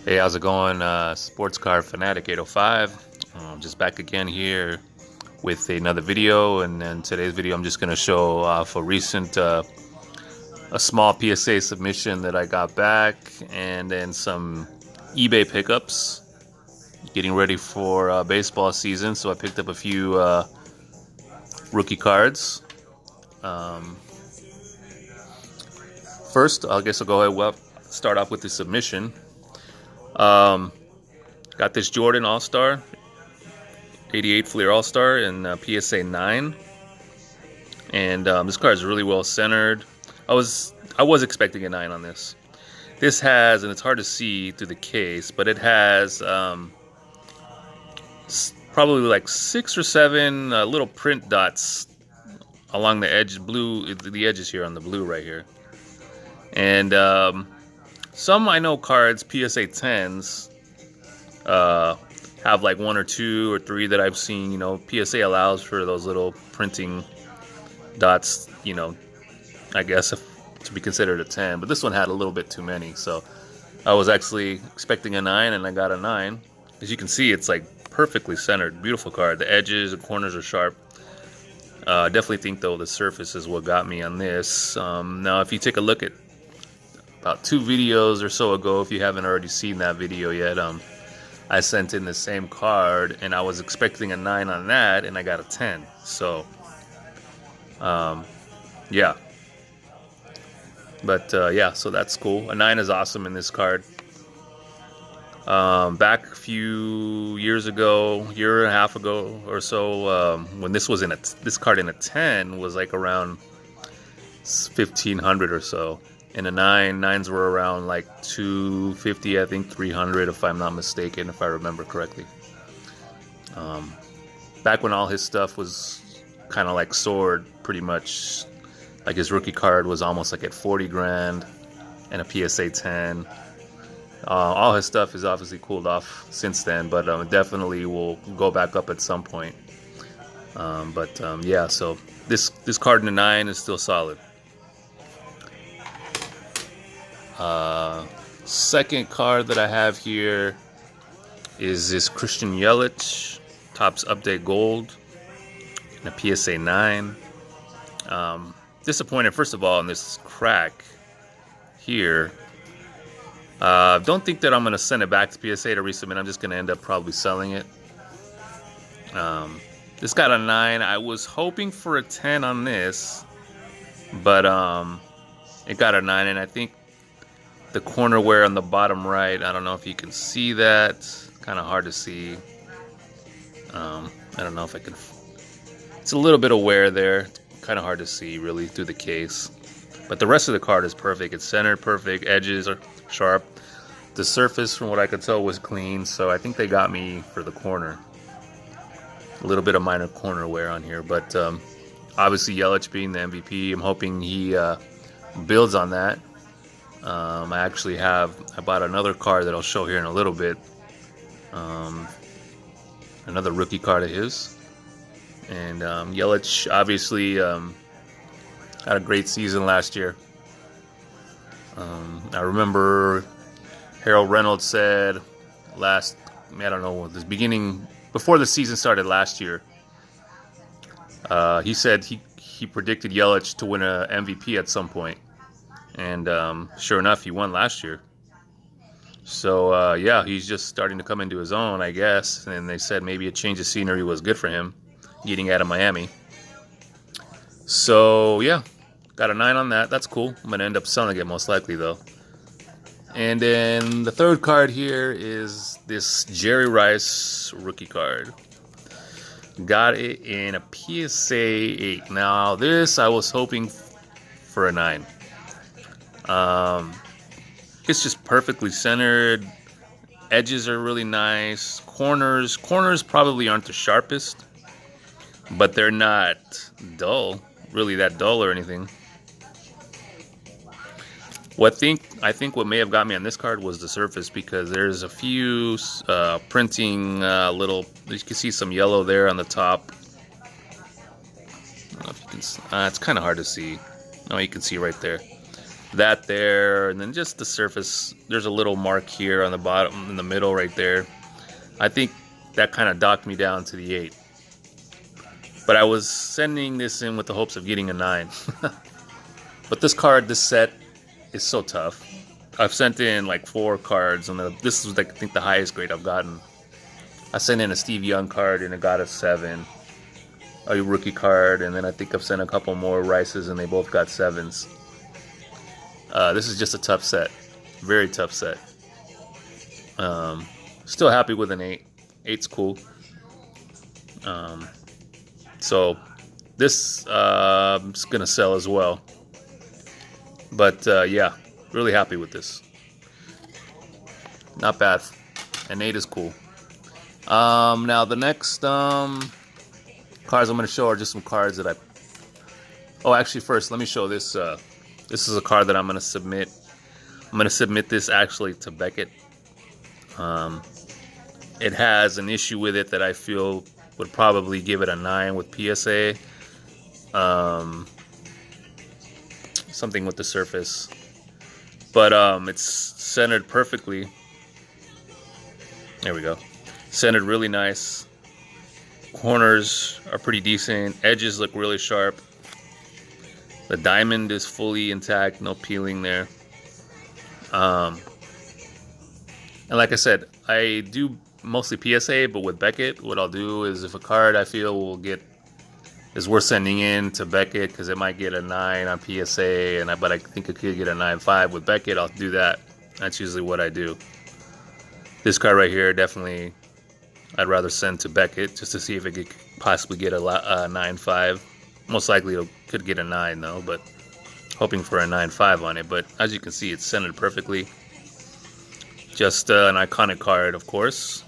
Hey, how's it going? Sports Car Fanatic 805. Just back again here with another video, and in today's video, I'm just going to show off a small PSA submission that I got back, and then some eBay pickups. Getting ready for baseball season, so I picked up a few rookie cards. Um, First, I guess I'll go ahead. Well, start off with the submission. Um, Got this Jordan All-Star, 88 Fleer All-Star in PSA 9. And this card is really well centered. I was expecting a 9 on this. This has, and it's hard to see through the case, but it has probably like 6 or 7 little print dots along the edge, the edges here on the blue right here. And some I know cards, PSA 10s, have like 1 or 2 or 3 that I've seen. You know, PSA allows for those little printing dots, you know, I guess to be considered a 10. But this one had a little bit too many. So I was actually expecting a 9, and I got a 9. As you can see, it's like perfectly centered. Beautiful card. The edges and corners are sharp. Definitely think, though, the surface is what got me on this. Now, if you take a look at about 2 videos or so ago, if you haven't already seen that video yet, I sent in the same card, and I was expecting a 9 on that, and I got a 10. So, yeah. But, yeah, so that's cool. A 9 is awesome in this card. Back a few years ago, year and a half ago or so, when this was this card in a 10 was like around 1,500 or so. In a 9s were around like 250, I think 300 if I'm not mistaken, if I remember correctly. Back when all his stuff was kind of like soared, pretty much, like his rookie card was almost like at 40 grand and a PSA 10. All his stuff is obviously cooled off since then, but definitely will go back up at some point. Yeah, so this card in a 9 is still solid. Second card that I have here is this Christian Yelich Topps Update Gold in a PSA 9. Disappointed, first of all, in this crack here. Don't think that I'm going to send it back to PSA to resubmit. I'm just going to end up probably selling it. This got a 9. I was hoping for a 10 on this, but it got a 9, and I think the corner wear on the bottom right, I don't know if you can see that. Kind of hard to see. I don't know if I can. It's a little bit of wear there. Kind of hard to see really through the case. But the rest of the card is perfect. It's centered perfect. Edges are sharp. The surface, from what I could tell, was clean. So I think they got me for the corner. A little bit of minor corner wear on here. But obviously Yelich being the MVP, I'm hoping he builds on that. I bought another card that I'll show here in a little bit. Another rookie card of his. And Yelich obviously had a great season last year. I remember Harold Reynolds said before the season started last year, he said he predicted Yelich to win a MVP at some point. And sure enough, he won last year. So, yeah, he's just starting to come into his own, I guess. And they said maybe a change of scenery was good for him, getting out of Miami. So, yeah, got a 9 on that. That's cool. I'm going to end up selling it most likely, though. And then the third card here is this Jerry Rice rookie card. Got it in a PSA 8. Now, this I was hoping for a 9. It's just perfectly centered. Edges are really nice. Corners probably aren't the sharpest, but they're not really that dull or anything. I think what may have got me on this card was the surface, because there's a few printing little. You can see some yellow there on the top. I don't know if you can. It's kind of hard to see. No, you can see right there. that there, and then just the surface. There's a little mark here on the bottom, in the middle right there. I think that kind of docked me down to the 8. But I was sending this in with the hopes of getting a 9. But this card, this set, is so tough. I've sent in like 4 cards, and this is like, I think the highest grade I've gotten. I sent in a Steve Young card and it got a 7. A rookie card, and then I think I've sent a couple more Rices and they both got 7s. This is just a tough set. Very tough set. Still happy with an 8. 8's cool. So this is going to sell as well. But yeah, really happy with this. Not bad. An 8 is cool. Now the next cards I'm going to show are just some cards that I... Oh, actually first, let me show this. This is a card that I'm going to submit. I'm going to submit this actually to Beckett. It has an issue with it that I feel would probably give it a 9 with PSA. Something with the surface. But it's centered perfectly. There we go. Centered really nice. Corners are pretty decent. Edges look really sharp. The diamond is fully intact, no peeling there. And like I said, I do mostly PSA, but with Beckett, what I'll do is if a card I feel is worth sending in to Beckett because it might get a 9 on PSA, but I think it could get a 9.5 with Beckett, I'll do that. That's usually what I do. This card right here, definitely, I'd rather send to Beckett just to see if it could possibly get a 9.5. Most likely it could get a 9 though, but hoping for a 9.5 on it. But as you can see, it's centered perfectly. Just an iconic card, of course.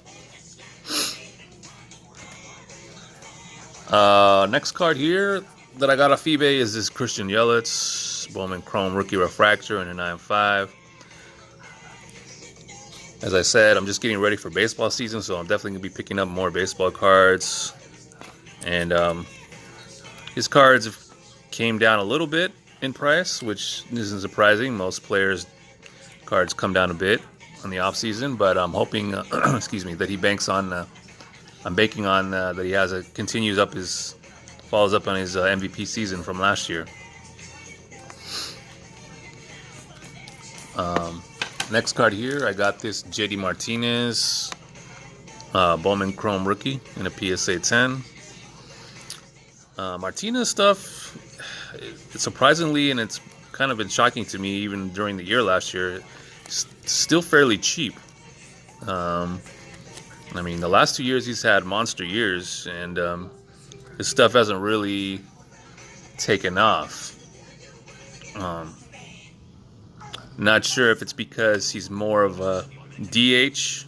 Next card here that I got off eBay is this Christian Yelich Bowman Chrome Rookie Refractor in a 9.5. As I said, I'm just getting ready for baseball season, so I'm definitely going to be picking up more baseball cards. And his cards came down a little bit in price, which isn't surprising. Most players' cards come down a bit on the off season, but I'm hoping, excuse me, that he banks on. I'm banking on that he follows up on his MVP season from last year. Next card here, I got this JD Martinez Bowman Chrome Rookie in a PSA 10. Martinez stuff, surprisingly, and it's kind of been shocking to me even during the year last year, it's still fairly cheap. I mean, the last 2 years he's had monster years, and his stuff hasn't really taken off. Not sure if it's because he's more of a DH,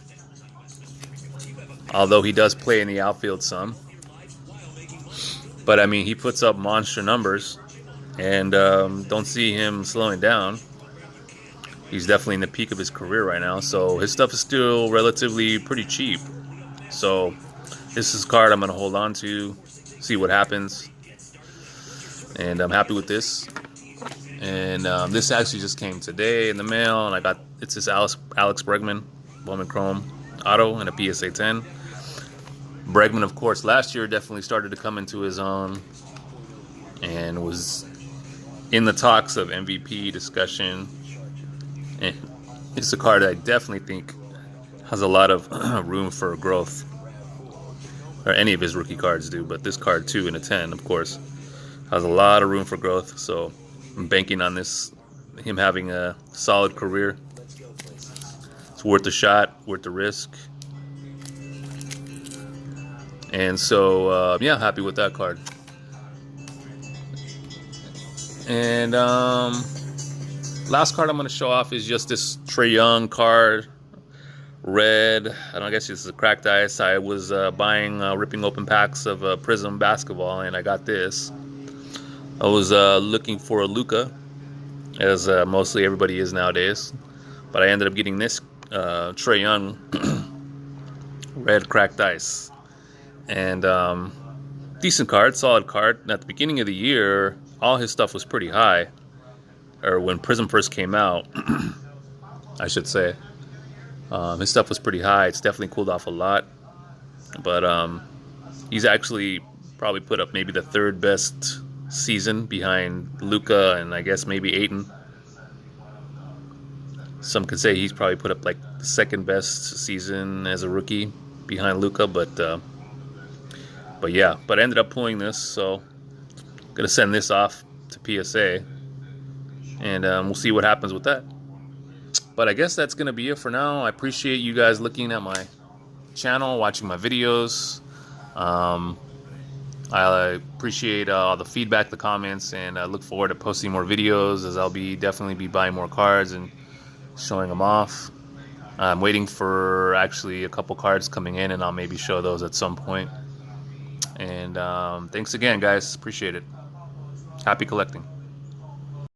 although he does play in the outfield some. But I mean, he puts up monster numbers, and don't see him slowing down. He's definitely in the peak of his career right now, so his stuff is still relatively pretty cheap. So this is a card I'm going to hold on to, see what happens. And I'm happy with this. And this actually just came today in the mail, and it's this Alex Bregman Bowman Chrome Auto and a PSA 10. Bregman, of course, last year definitely started to come into his own and was in the talks of MVP discussion. And it's a card I definitely think has a lot of room for growth. Or any of his rookie cards do, but this card too in a 10, of course, has a lot of room for growth. So I'm banking on him having a solid career. It's worth the shot, worth the risk. And so, yeah, happy with that card. And last card I'm going to show off is just this Trae Young card. Red. I guess this is a cracked ice. I was ripping open packs of Prism basketball, and I got this. I was looking for a Luka, as mostly everybody is nowadays. But I ended up getting this Trae Young red cracked ice. And decent card, solid card. At the beginning of the year, all his stuff was pretty high. or when Prism first came out, I should say, his stuff was pretty high. It's definitely cooled off a lot, but he's actually probably put up maybe the third best season behind Luka and I guess maybe Ayton. Some could say he's probably put up like the second best season as a rookie behind Luka, but yeah, but I ended up pulling this, so I'm gonna send this off to PSA, and we'll see what happens with that. But I guess that's gonna be it for now. I appreciate you guys looking at my channel, watching my videos. I appreciate all the feedback, the comments, and I look forward to posting more videos, as I'll definitely be buying more cards and showing them off. I'm waiting for actually a couple cards coming in, and I'll maybe show those at some point. And thanks again, guys. Appreciate it. Happy collecting.